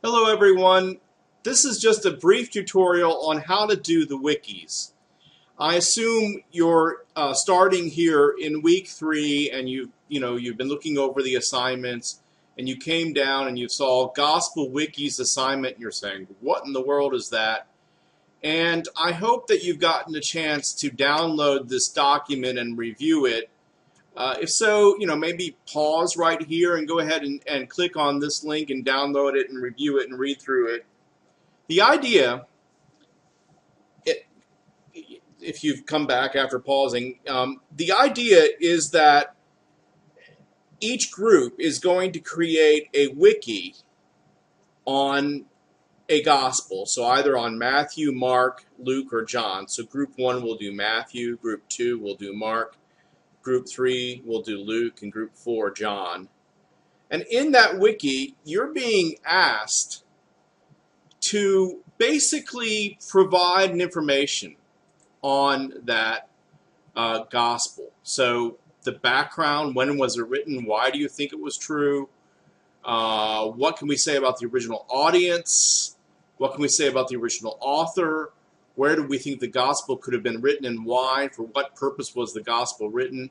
Hello everyone. This is just a brief tutorial on how to do the wikis. I assume you're starting here in week 3 and you've been looking over the assignments and you came down and you saw Gospel Wikis assignment and you're saying, what in the world is that? And I hope that you've gotten a chance to download this document and review it. If so, maybe pause right here and go ahead and click on this link and download it and review it and read through it. The idea, if you've come back after pausing, the idea is that each group is going to create a wiki on a gospel. So either on Matthew, Mark, Luke, or John. So group 1 will do Matthew, group 2 will do Mark, Group 3 will do Luke, and Group 4 John. And in that wiki, you're being asked to basically provide an information on that gospel. So the background, when was it written, why do you think it was true, what can we say about the original audience, what can we say about the original author, where do we think the gospel could have been written and why? For what purpose was the gospel written?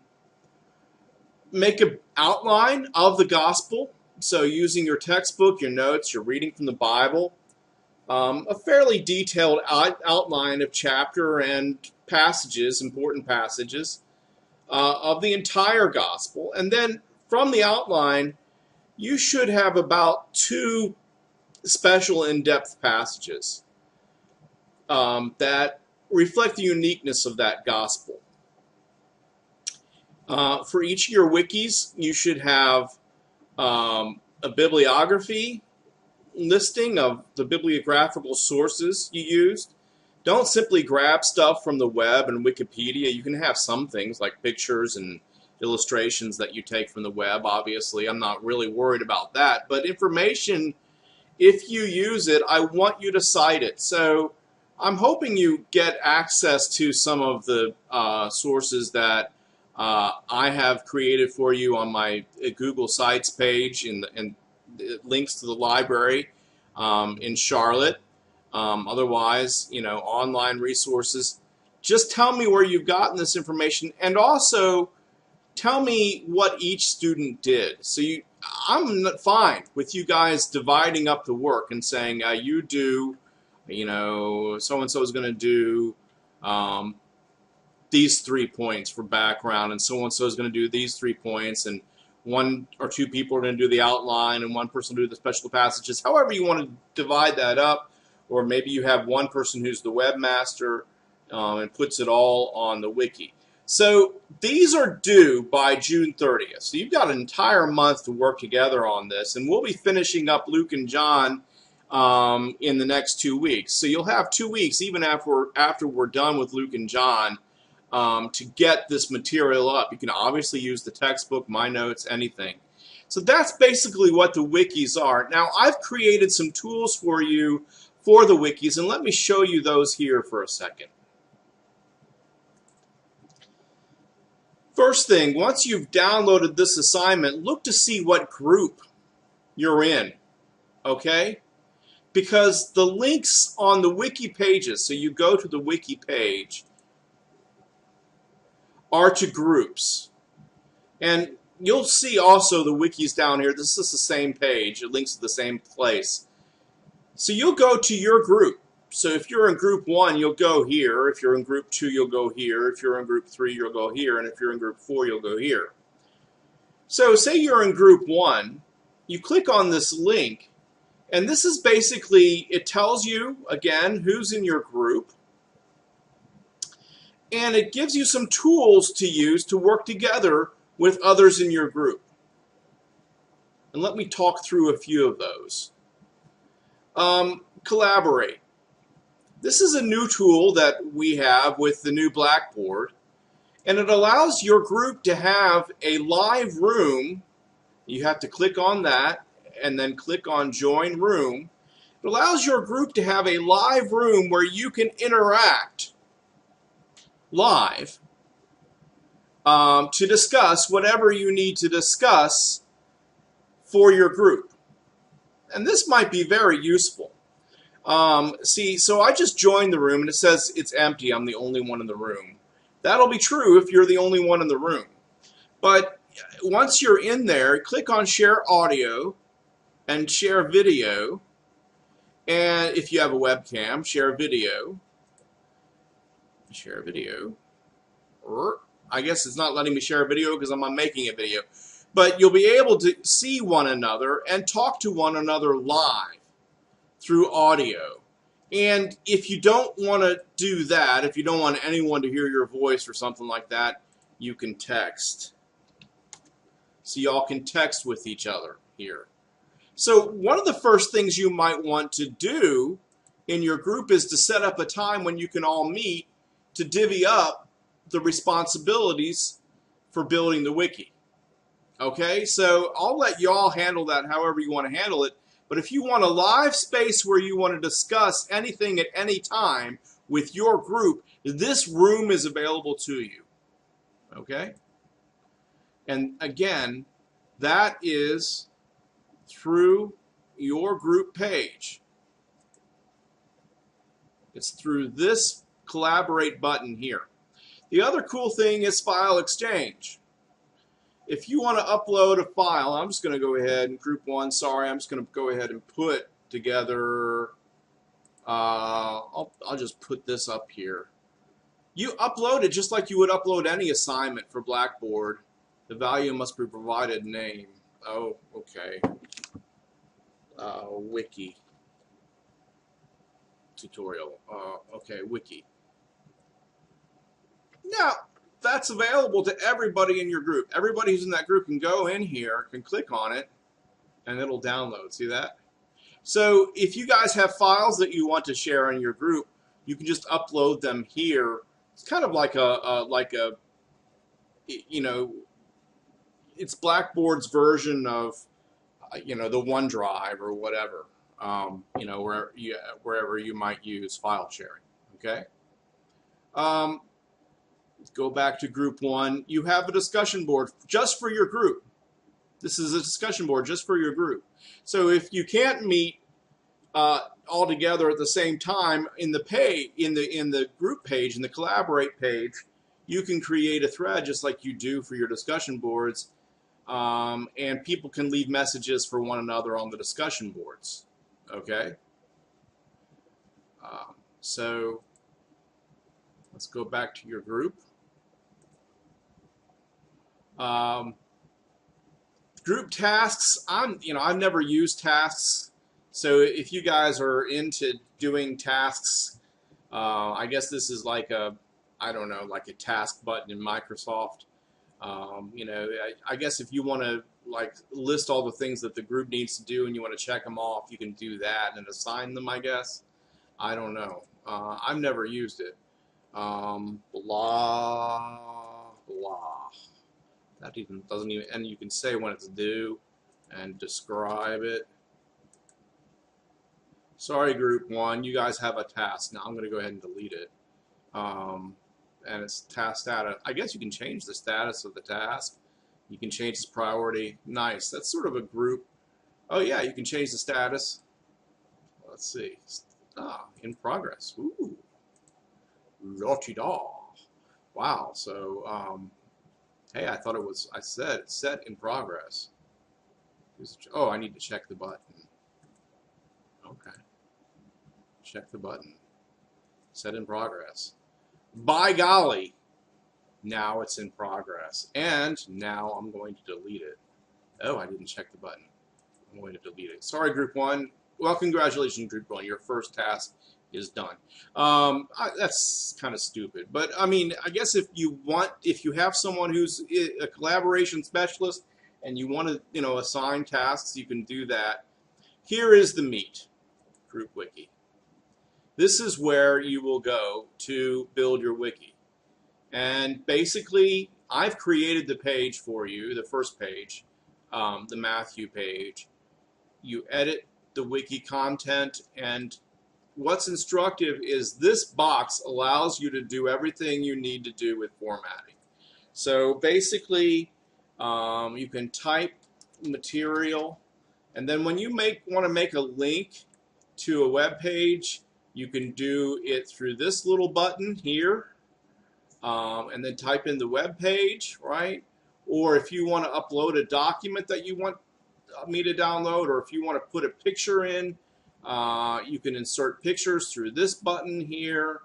Make an outline of the gospel. So using your textbook, your notes, your reading from the Bible. A fairly detailed outline of chapter and passages, important passages, of the entire gospel. And then from the outline, you should have about 2 special in-depth passages that reflect the uniqueness of that gospel. For each of your wikis, you should have a bibliography listing of the bibliographical sources you used. Don't simply grab stuff from the web and Wikipedia. You can have some things like pictures and illustrations that you take from the web. Obviously, I'm not really worried about that. But information, if you use it, I want you to cite it. So I'm hoping you get access to some of the sources that I have created for you on my Google Sites page, and links to the library in Charlotte. Otherwise, online resources. Just tell me where you've gotten this information, and also tell me what each student did. So I'm fine with you guys dividing up the work and saying you do, so-and-so is going to do these 3 points for background, and so-and-so is going to do these 3 points, and 1 or 2 people are going to do the outline, and 1 person will do the special passages. However you want to divide that up, or maybe you have 1 person who's the webmaster and puts it all on the wiki. So these are due by June 30th. So you've got an entire month to work together on this, and we'll be finishing up Luke and John in the next 2 weeks. So you'll have 2 weeks, even after we're done with Luke and John, to get this material up. You can obviously use the textbook, my notes, anything. So that's basically what the wikis are. Now, I've created some tools for you for the wikis, and let me show you those here for a second. First thing, once you've downloaded this assignment, look to see what group you're in, okay? Because the links on the wiki pages, so you go to the wiki page, are to groups. And you'll see also the wikis down here. This is the same page. It links to the same place. So you'll go to your group. So if you're in group 1, you'll go here. If you're in group 2, you'll go here. If you're in group 3, you'll go here. And if you're in group 4, you'll go here. So say you're in group 1. You click on this link. And this is basically, it tells you, again, who's in your group. And it gives you some tools to use to work together with others in your group. And let me talk through a few of those. Collaborate. This is a new tool that we have with the new Blackboard. And it allows your group to have a live room. You have to click on that and then click on Join Room. It allows your group to have a live room where you can interact live to discuss whatever you need to discuss for your group. and this might be very useful. See, so I just joined the room, and it says it's empty. I'm the only one in the room. That'll be true if you're the only one in the room. But once you're in there, click on Share Audio and Share Video. And if you have a webcam, share video. Share video. Or I guess it's not letting me share a video because I'm not making a video. But you'll be able to see one another and talk to one another live through audio. And if you don't want to do that, if you don't want anyone to hear your voice or something like that, you can text. So y'all can text with each other here. So one of the first things you might want to do in your group is to set up a time when you can all meet to divvy up the responsibilities for building the wiki. Okay, so I'll let y'all handle that however you want to handle it. But if you want a live space where you want to discuss anything at any time with your group, this room is available to you. Okay? And again, that is through your group page. It's through this collaborate button here. The other cool thing is file exchange. If you want to upload a file, I'm just going to go ahead and group one. Sorry, I'm just going to go ahead and put together. I'll just put this up here. You upload it just like you would upload any assignment for Blackboard. The value must be provided name. Oh, okay. Wiki tutorial. Okay, wiki. Now, that's available to everybody in your group. Everybody who's in that group can go in here, can click on it, and it'll download. See that? So if you guys have files that you want to share in your group, you can just upload them here. It's kind of like a you know, it's Blackboard's version of you know, the OneDrive or whatever. You know, wherever you might use file sharing. Okay. Go back to group one. You have a discussion board just for your group. This is a discussion board just for your group. So if you can't meet all together at the same time in the group page, in the collaborate page, you can create a thread just like you do for your discussion boards, and people can leave messages for one another on the discussion boards. Okay. So let's go back to your group. Group tasks. I've never used tasks, so if you guys are into doing tasks, I guess this is like I don't know, like a task button in Microsoft. You know, I guess if you want to like list all the things that the group needs to do and you want to check them off, you can do that and assign them, I guess. I don't know. I've never used it. Blah, blah. That even doesn't even, and you can say when it's due and describe it. Sorry, group one, you guys have a task. Now I'm going to go ahead and delete it. And it's task status. I guess you can change the status of the task. You can change its priority. Nice. That's sort of a group. Oh yeah, you can change the status. Let's see. In progress. Ooh. La-ti-da. Wow. So, hey, I thought it was, I said it's set in progress. Oh, I need to check the button. Okay. Check the button. Set in progress. By golly, now it's in progress. And now I'm going to delete it. Oh, I didn't check the button. I'm going to delete it. Sorry, group one. Well, congratulations, group one. Your first task is done. That's kind of stupid. But, I mean, I guess if you have someone who's a collaboration specialist and you want to, assign tasks, you can do that. Here is the meat, Group Wiki. This is where you will go to build your wiki. And basically, I've created the page for you, the first page, the Matthew page. You edit the wiki content, and what's instructive is this box allows you to do everything you need to do with formatting. So basically, you can type material And then when you want to make a link to a web page, you can do it through this little button here, and then type in the web page, right? Or if you want to upload a document that you want me to download, or if you want to put a picture in, you can insert pictures through this button here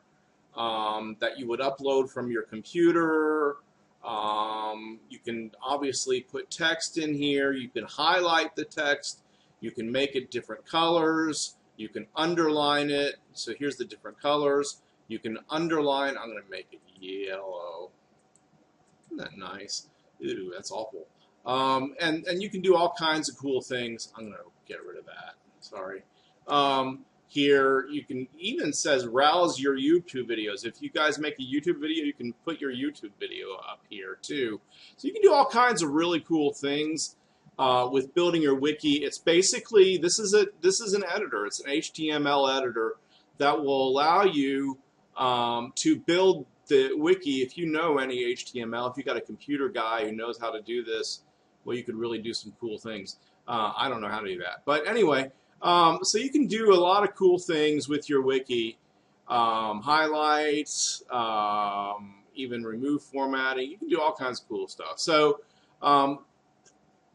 that you would upload from your computer. You can obviously put text in here. You can highlight the text. You can make it different colors. You can underline it. So here's the different colors. You can underline. I'm going to make it yellow. Isn't that nice? Ew, that's awful. And you can do all kinds of cool things. I'm going to get rid of that. Sorry. Here you can even says browse your YouTube videos. If you guys make a YouTube video, you can put your YouTube video up here too. So you can do all kinds of really cool things with building your wiki. It's basically this is an editor. It's an HTML editor that will allow you to build the wiki. If you know any HTML, if you got a computer guy who knows how to do this, well, you could really do some cool things. I don't know how to do that, but anyway. So you can do a lot of cool things with your wiki, highlights, even remove formatting. You can do all kinds of cool stuff. So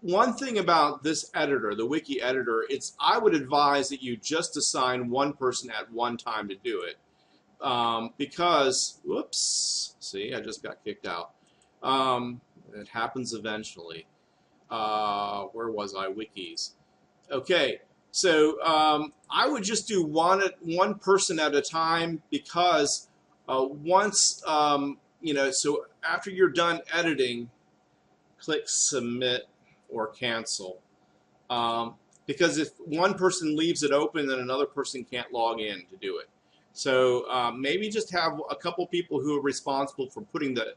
one thing about this editor, the wiki editor, I would advise that you just assign one person at one time to do it, because, whoops, see, I just got kicked out. It happens eventually. Where was I? Wikis. Okay. So I would just do one person at a time, because once so after you're done editing, click submit or cancel, because if one person leaves it open, then another person can't log in to do it. So maybe just have a couple people who are responsible for putting the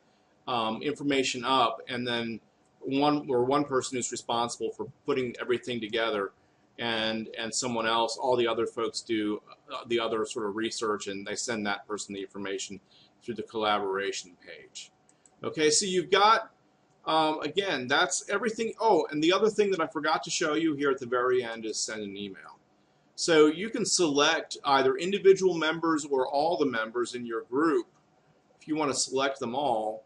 information up, and then one person who's responsible for putting everything together. And someone else, all the other folks do the other sort of research, and they send that person the information through the collaboration page. Okay, so you've got, again, that's everything. Oh, and the other thing that I forgot to show you here at the very end is send an email. So you can select either individual members or all the members in your group. If you want to select them all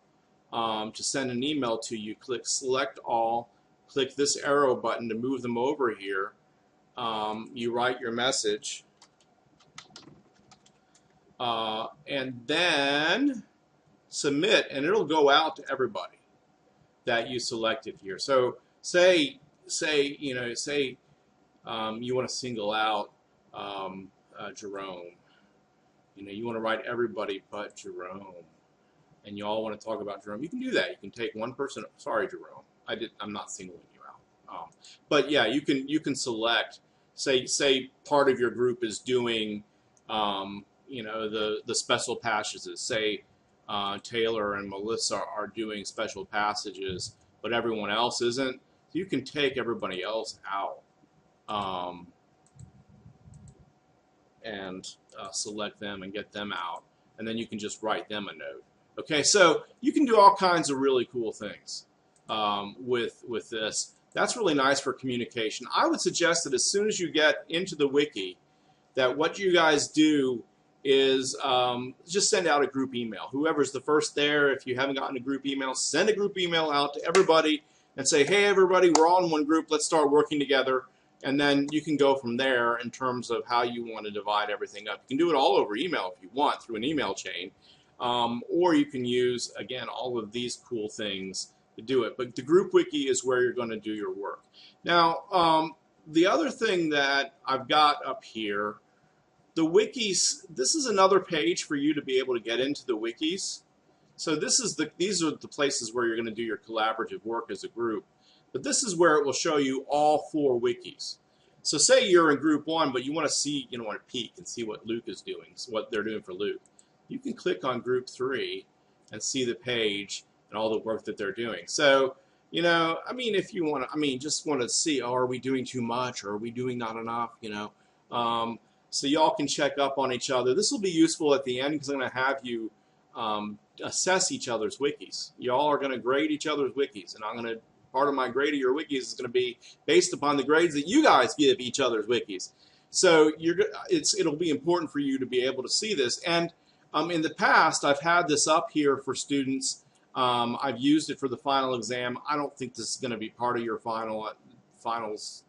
to send an email to you, click select all, click this arrow button to move them over here. You write your message, and then submit, and it'll go out to everybody that you selected here. So say you want to single out Jerome. You want to write everybody but Jerome, and you all want to talk about Jerome. You can do that. You can take one person. Sorry, Jerome. I'm not singling you out. But yeah, you can select. Say part of your group is doing, the special passages. Say Taylor and Melissa are doing special passages, but everyone else isn't. So you can take everybody else out and select them and get them out, and then you can just write them a note. Okay, so you can do all kinds of really cool things with this. That's really nice for communication. I would suggest that as soon as you get into the wiki, that what you guys do is just send out a group email. Whoever's the first there, if you haven't gotten a group email, send a group email out to everybody and say, hey, everybody, we're all in one group. Let's start working together. And then you can go from there in terms of how you want to divide everything up. You can do it all over email if you want, through an email chain. Or you can use, again, all of these cool things to do it. But the group wiki is where you're going to do your work. Now, the other thing that I've got up here, the wikis, this is another page for you to be able to get into the wikis. So these are the places where you're going to do your collaborative work as a group. But this is where it will show you all 4 wikis. So say you're in group 1, but you want to see, want to peek and see what Luke is doing, so what they're doing for Luke. You can click on group 3 and see the page and all the work that they're doing. So, if you want to, just want to see, are we doing too much or are we doing not enough, so y'all can check up on each other. This will be useful at the end because I'm going to have you assess each other's wikis. Y'all are going to grade each other's wikis, and I'm going to part of my grade of your wikis is going to be based upon the grades that you guys give each other's wikis. So it'll be important for you to be able to see this. And in the past, I've had this up here for students. I've used it for the final exam. I don't think this is going to be part of your finals.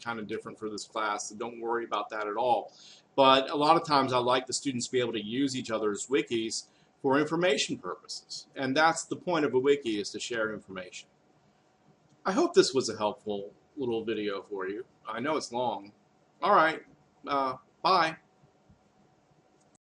Kind of different for this class, so don't worry about that at all. But a lot of times I like the students to be able to use each other's wikis for information purposes. And that's the point of a wiki, is to share information. I hope this was a helpful little video for you. I know it's long. All right. Bye.